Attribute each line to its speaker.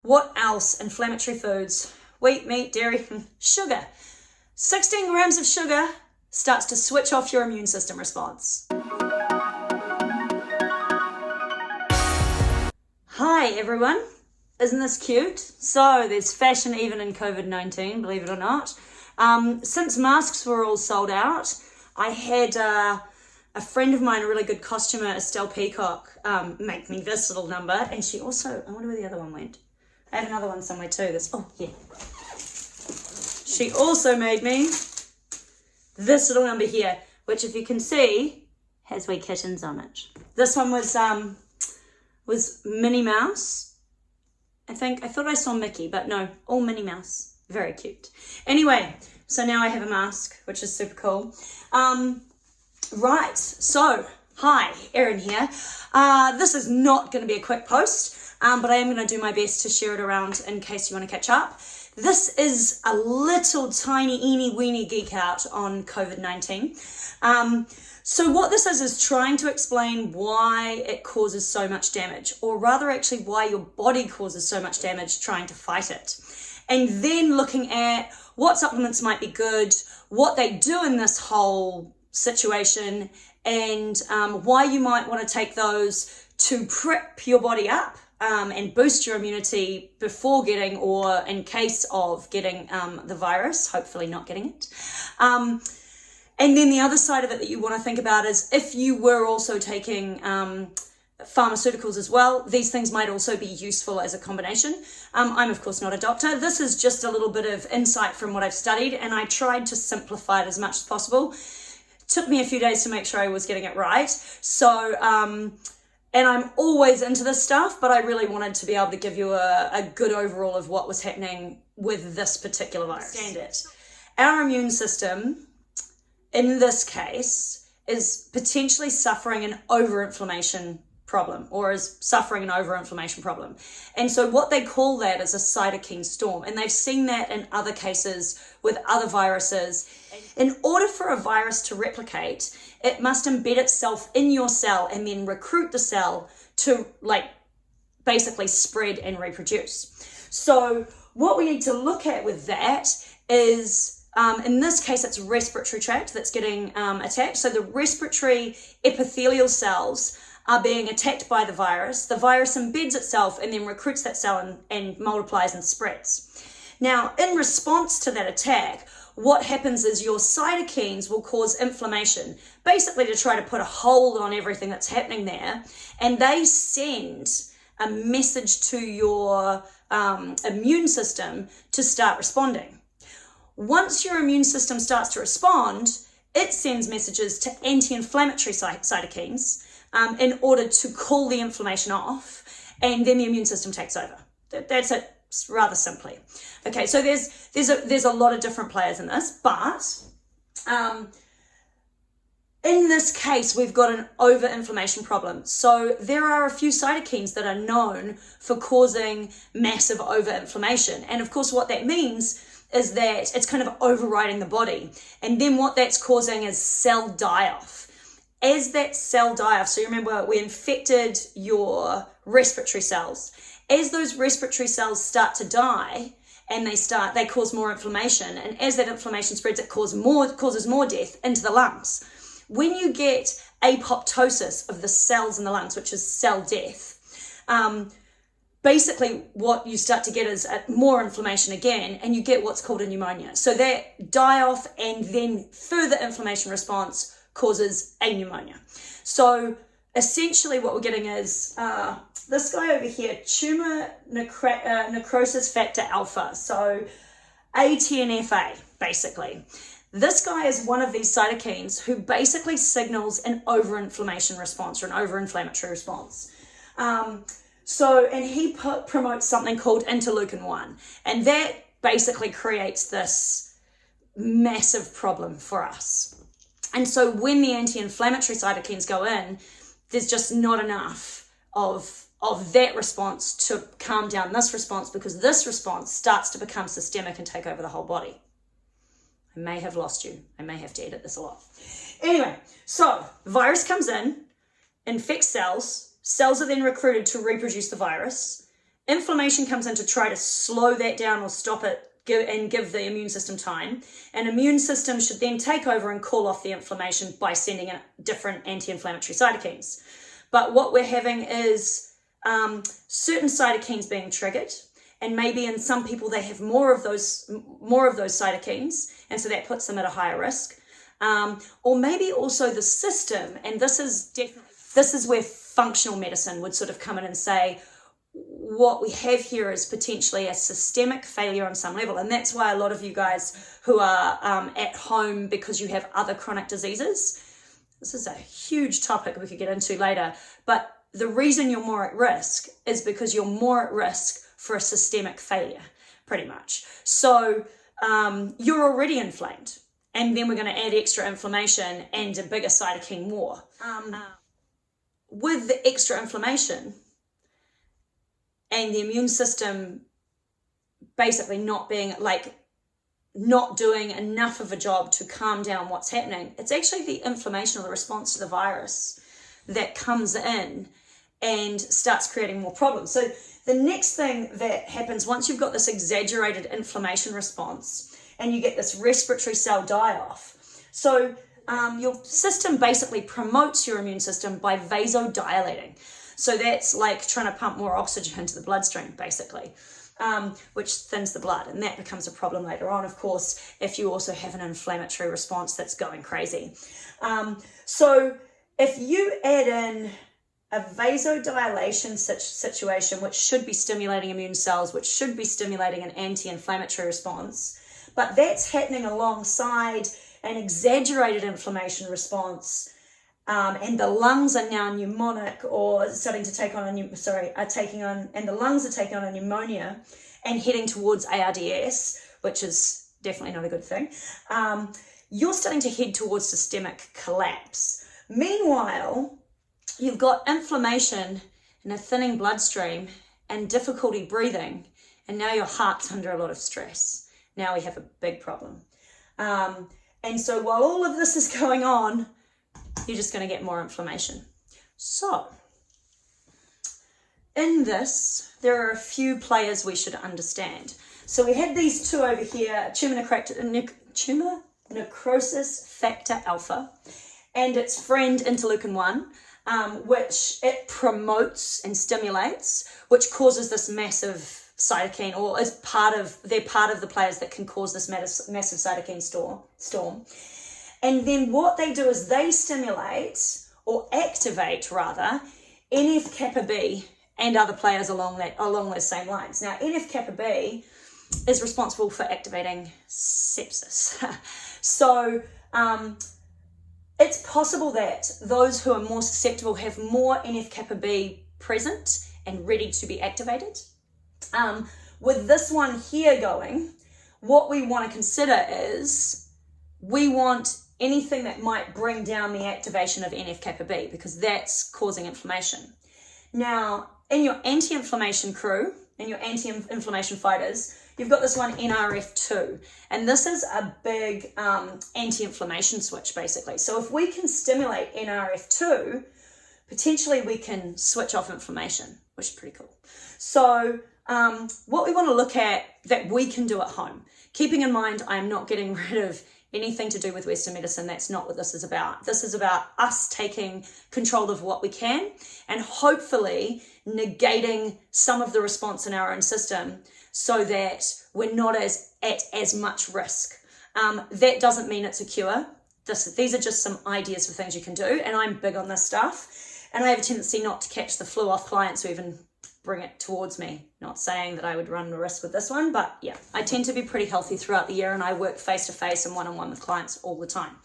Speaker 1: What else? Inflammatory foods, wheat, meat, dairy, sugar. 16 grams of sugar starts to switch off your immune system response. Hi everyone, isn't this cute? So there's fashion even in COVID-19, believe it or not. Since masks were all sold out, I had a friend of mine, a really good costumer, Estelle Peacock, make me this little number, and she also, I wonder where the other one went. I have another one somewhere too. She also made me this little number here, which if you can see, has wee kittens on it. This one was Minnie Mouse. I thought I saw Mickey, but no, all Minnie Mouse. Very cute. Anyway, so now I have a mask, which is super cool. Right, so, hi, Erin here. This is not going to be a quick post, but I am going to do my best to share it around in case you want to catch up. This is a little tiny, eeny, weeny geek out on COVID-19. So what this is trying to explain why it causes so much damage, or rather actually why your body causes so much damage trying to fight it. And then looking at what supplements might be good, what they do in this whole situation, and why you might want to take those to prep your body up and boost your immunity before getting, or in case of getting the virus, hopefully not getting it. And then the other side of it that you want to think about is if you were also taking pharmaceuticals as well, these things might also be useful as a combination. I'm of course not a doctor. This is just a little bit of insight from what I've studied, and I tried to simplify it as much as possible. It took me a few days to make sure I was getting it right. So, and I'm always into this stuff, but I really wanted to be able to give you a good overall of what was happening with this particular virus. Understand it. Our immune system, in this case, is potentially suffering an overinflammation problem, or is suffering an overinflammation problem. And so what they call that is a cytokine storm. And they've seen that in other cases with other viruses. In order for a virus to replicate, it must embed itself in your cell and then recruit the cell to basically spread and reproduce. So what we need to look at with that is, in this case, it's respiratory tract that's getting attacked. So the respiratory epithelial cells are being attacked by the virus. The virus embeds itself and then recruits that cell and multiplies and spreads. Now, in response to that attack, what happens is your cytokines will cause inflammation, basically to try to put a hold on everything that's happening there. And they send a message to your immune system to start responding. Once your immune system starts to respond, it sends messages to anti-inflammatory cytokines in order to cool the inflammation off, and then the immune system takes over. That's it, rather simply. Okay, so there's a lot of different players in this, but in this case, we've got an overinflammation problem. So there are a few cytokines that are known for causing massive overinflammation. And of course, what that means is that it's kind of overriding the body. And then what that's causing is cell die-off. As that cell die-off, so you remember we infected your respiratory cells. As those respiratory cells start to die, and they cause more inflammation. And as that inflammation spreads, it causes more death into the lungs. When you get apoptosis of the cells in the lungs, which is cell death, basically what you start to get is more inflammation again, and you get what's called a pneumonia. So that die-off and then further inflammation response causes a pneumonia. So essentially what we're getting is this guy over here, tumor necrosis factor alpha, so ATNFA, basicand this guy is one of these cytokines who basically signals an overinflammation response, or an overinflammatory response. And he promotes something called interleukin-1, and that basically creates this massive problem for us. And so when the anti-inflammatory cytokines go in, there's just not enough of that response to calm down this response, because this response starts to become systemic and take over the whole body. I may have lost you. I may have to edit this a lot. Anyway, so virus comes in, infects cells. Cells are then recruited to reproduce the virus. inflammation comes in to try to slow that down or stop it and give the immune system time. An immune system should then take over and call off the inflammation by sending in different anti-inflammatory cytokines. But what we're having is certain cytokines being triggered, and maybe in some people they have more of those cytokines, and so that puts them at a higher risk. Or maybe also the system, and this is where functional medicine would sort of come in and say, what we have here is potentially a systemic failure on some level. And that's why a lot of you guys who are at home because you have other chronic diseases, this is a huge topic we could get into later, but the reason you're more at risk is because you're more at risk for a systemic failure, pretty much. So you're already inflamed, and then we're going to add extra inflammation and a bigger cytokine war. With the extra inflammation and the immune system basically not doing enough of a job to calm down what's happening, it's actually the inflammation or the response to the virus that comes in and starts creating more problems. So the next thing that happens once you've got this exaggerated inflammation response and you get this respiratory cell die-off, so your system basically promotes your immune system by vasodilating. So that's like trying to pump more oxygen into the bloodstream, basically, which thins the blood. And that becomes a problem later on, of course, if you also have an inflammatory response that's going crazy. So if you add in a vasodilation situation, which should be stimulating immune cells, which should be stimulating an anti-inflammatory response, but that's happening alongside an exaggerated inflammation response, and the lungs are now pneumonic or starting to take on and the lungs are taking on a pneumonia and heading towards ARDS, which is definitely not a good thing. You're starting to head towards systemic collapse. Meanwhile, you've got inflammation and a thinning bloodstream and difficulty breathing, and now your heart's under a lot of stress. Now we have a big problem. And so while all of this is going on, you're just going to get more inflammation. So in this, there are a few players we should understand. So we had these two over here, tumor necrosis factor alpha and its friend interleukin-1, which it promotes and stimulates, which causes this massive cytokine, or they're part of the players that can cause this massive cytokine storm. And then what they do is they stimulate, or activate rather, NF-kappa B and other players along those same lines. Now, NF-kappa B is responsible for activating sepsis. So it's possible that those who are more susceptible have more NF-kappa B present and ready to be activated. With this one here going, what we want to consider is we want anything that might bring down the activation of NF-kappa B, because that's causing inflammation. Now, in your anti-inflammation crew, in your anti-inflammation fighters, you've got this one NRF2, and this is a big anti-inflammation switch, basically. So if we can stimulate NRF2, potentially we can switch off inflammation, which is pretty cool. So what we want to look at that we can do at home, keeping in mind I'm not getting rid of anything to do with Western medicine. That's not what this is about. This is about us taking control of what we can and hopefully negating some of the response in our own system so that we're not at as much risk. That doesn't mean it's a cure. These are just some ideas for things you can do, and I'm big on this stuff. And I have a tendency not to catch the flu off clients who even bring it towards me. Not saying that I would run a risk with this one, but yeah, I tend to be pretty healthy throughout the year, and I work face-to-face and one-on-one with clients all the time.